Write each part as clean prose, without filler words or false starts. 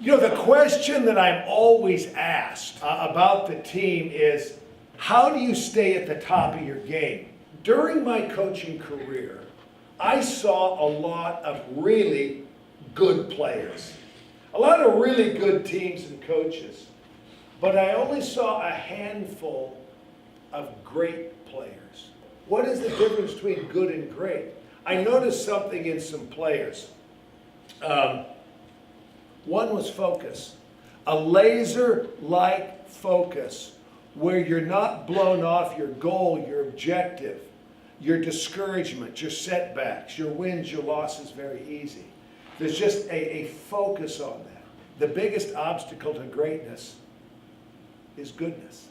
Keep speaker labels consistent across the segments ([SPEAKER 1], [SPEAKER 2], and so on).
[SPEAKER 1] You know, the question that I'm always asked about the team is, how do you stay at the top of your game? During my coaching career, I saw a lot of really good players, a lot of really good teams and coaches, but I only saw a handful of great players. What is the difference between good and great? I noticed something in some players. One was focus, a laser-like focus where you're not blown off your goal, your objective, your discouragement, your setbacks, your wins, your losses very easy. There's just a focus on that. The biggest obstacle to greatness is goodness,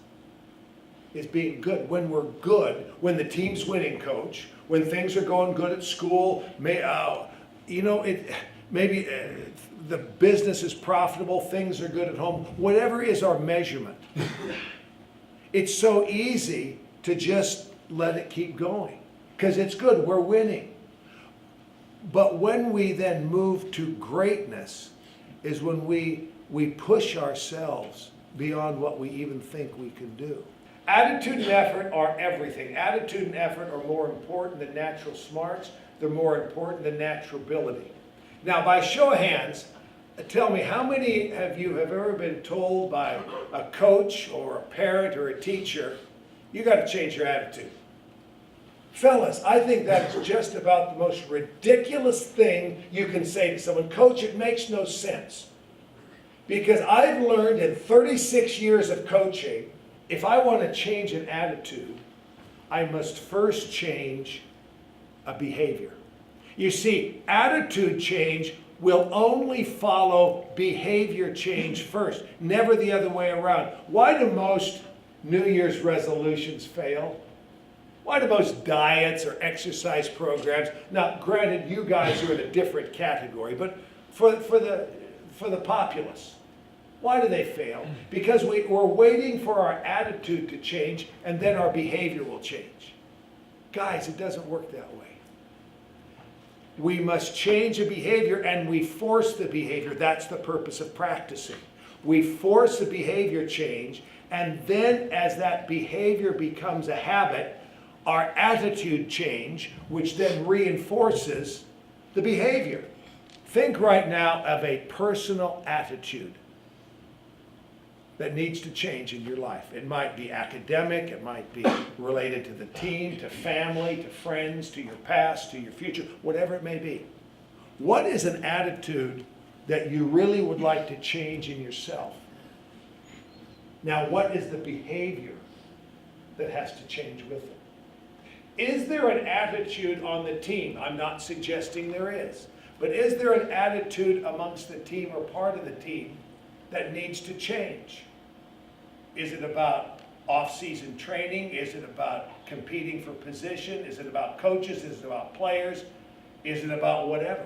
[SPEAKER 1] is being good. When we're good, when the team's winning, coach, when things are going good at school, maybe the business is profitable, things are good at home, whatever is our measurement. It's so easy to just let it keep going because it's good, we're winning. But when we then move to greatness is when we push ourselves beyond what we even think we can do. Attitude and effort are everything. Attitude and effort are more important than natural smarts. They're more important than natural ability. Now, by show of hands, tell me, how many of you have ever been told by a coach or a parent or a teacher, you got to change your attitude? Fellas, I think that's just about the most ridiculous thing you can say to someone. Coach, it makes no sense. Because I've learned in 36 years of coaching, if I want to change an attitude, I must first change a behavior. You see, attitude change will only follow behavior change first, never the other way around. Why do most New Year's resolutions fail? Why do most diets or exercise programs, now granted you guys are in a different category, but for the populace, why do they fail? Because we're waiting for our attitude to change and then our behavior will change. Guys, it doesn't work that way. We must change a behavior and we force the behavior. That's the purpose of practicing. We force the behavior change, and then as that behavior becomes a habit, our attitude change, which then reinforces the behavior. Think right now of a personal attitude that needs to change in your life. It might be academic, it might be related to the team, to family, to friends, to your past, to your future, whatever it may be. What is an attitude that you really would like to change in yourself? Now, what is the behavior that has to change with it? Is there an attitude on the team? I'm not suggesting there is, but is there an attitude amongst the team or part of the team that needs to change? Is it about off-season training? Is it about competing for position? Is it about coaches? Is it about players? Is it about whatever?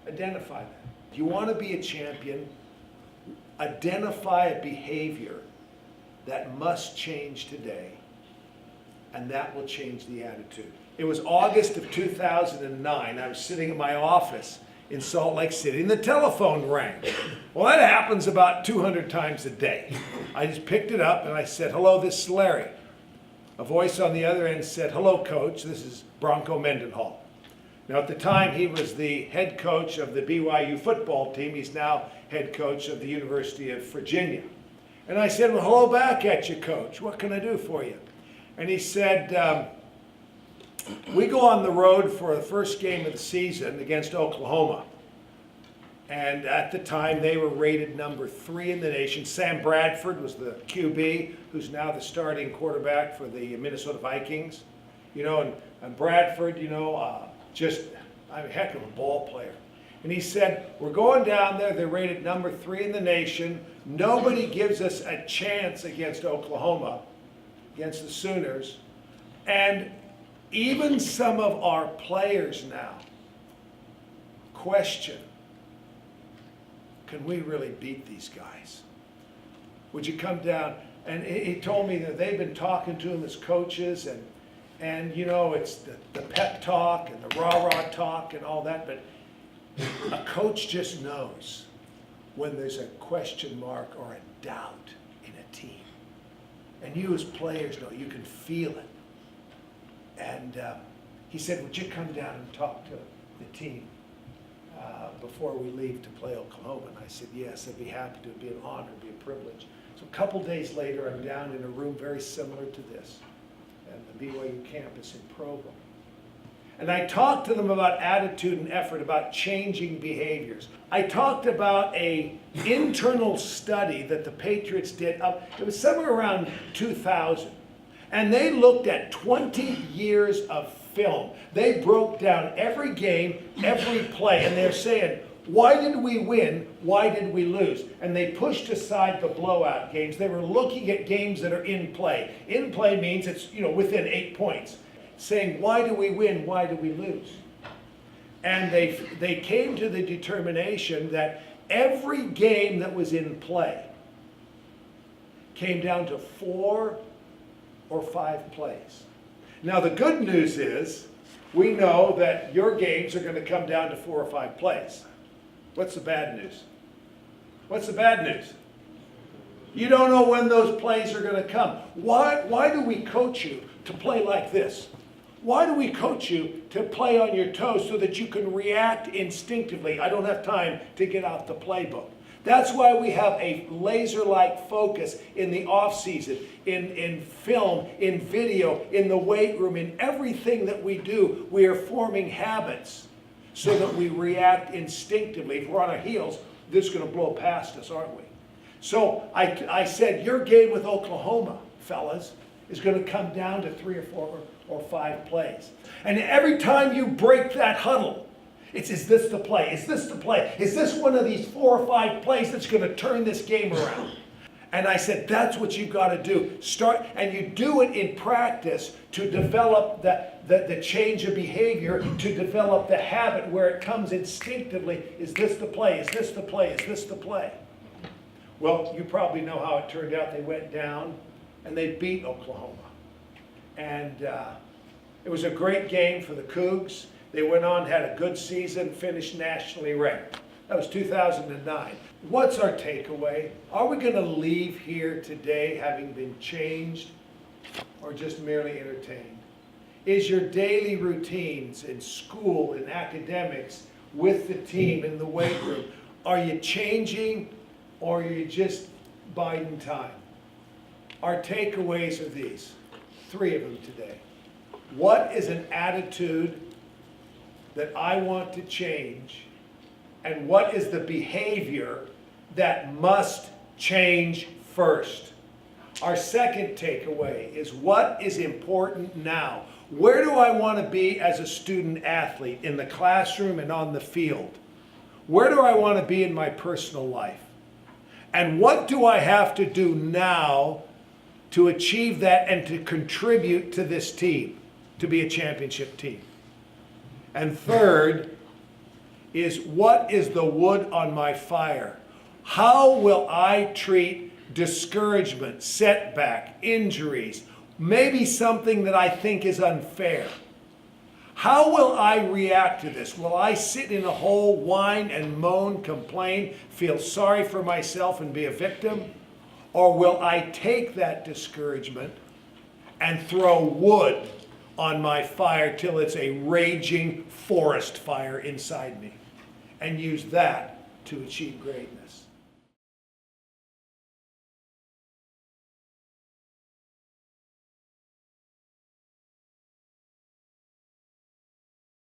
[SPEAKER 1] Identify that. If you want to be a champion, identify a behavior that must change today, and that will change the attitude. It was August of 2009. I was sitting in my office in Salt Lake City, and the telephone rang. Well, that happens about 200 times a day. I just picked it up and I said, "Hello, this is Larry." A voice on the other end said, "Hello, Coach, this is Bronco Mendenhall." Now, at the time, he was the head coach of the BYU football team. He's now head coach of the University of Virginia. And I said, "Well, hello back at you, Coach. What can I do for you?" And he said, "We go on the road for the first game of the season against Oklahoma." And at the time, they were rated number 3 in the nation. Sam Bradford was the QB, who's now the starting quarterback for the Minnesota Vikings. You know, and Bradford, just a heck of a ball player. And he said, "We're going down there. They're rated number 3 in the nation. Nobody gives us a chance against Oklahoma, against the Sooners. And even some of our players now question, can we really beat these guys? Would you come down?" And he told me that they've been talking to him as coaches, and it's the pep talk and the rah-rah talk and all that, but a coach just knows when there's a question mark or a doubt in a team. And you as players know, you can feel it. And he said, would you come down and talk to the team before we leave to play Oklahoma? And I said, yes, I'd be happy to. It'd be an honor, it'd be a privilege. So a couple days later, I'm down in a room very similar to this at the BYU campus in Provo. And I talked to them about attitude and effort, about changing behaviors. I talked about an internal study that the Patriots did. It was somewhere around 2000. And they looked at 20 years of film. They broke down every game, every play, and they're saying, why did we win? Why did we lose? And they pushed aside the blowout games. They were looking at games that are in play. In play means it's within 8 points. Saying, why do we win? Why do we lose? And they came to the determination that every game that was in play came down to 4 or 5 plays. Now the good news is we know that your games are going to come down to 4 or 5 plays. What's the bad news? What's the bad news? You don't know when those plays are going to come. Why do we coach you to play like this? Why do we coach you to play on your toes so that you can react instinctively? I don't have time to get out the playbook. That's why we have a laser-like focus in the off-season, in film, in video, in the weight room, in everything that we do. We are forming habits so that we react instinctively. If we're on our heels, this is going to blow past us, aren't we? So I said, your game with Oklahoma, fellas, is going to come down to 3 or 4 or 5 plays. And every time you break that huddle, it's, is this the play? Is this the play? Is this one of these 4 or 5 plays that's going to turn this game around? And I said, that's what you've got to do. Start, and you do it in practice to develop the change of behavior, to develop the habit where it comes instinctively. Is this the play? Is this the play? Is this the play? Well, you probably know how it turned out. They went down and they beat Oklahoma. And it was a great game for the Cougs. They went on, had a good season, finished nationally ranked. That was 2009. What's our takeaway? Are we going to leave here today having been changed or just merely entertained? Is your daily routines in school, in academics, with the team, in the weight room, are you changing or are you just biding time? Our takeaways are these, 3 of them today. What is an attitude that I want to change? And what is the behavior that must change first? Our second takeaway is what is important now? Where do I want to be as a student athlete in the classroom and on the field? Where do I want to be in my personal life? And what do I have to do now to achieve that and to contribute to this team, to be a championship team? And third is, what is the wood on my fire? How will I treat discouragement, setback, injuries, maybe something that I think is unfair? How will I react to this? Will I sit in a hole, whine and moan, complain, feel sorry for myself and be a victim? Or will I take that discouragement and throw wood on my fire till it's a raging forest fire inside me and use that to achieve greatness?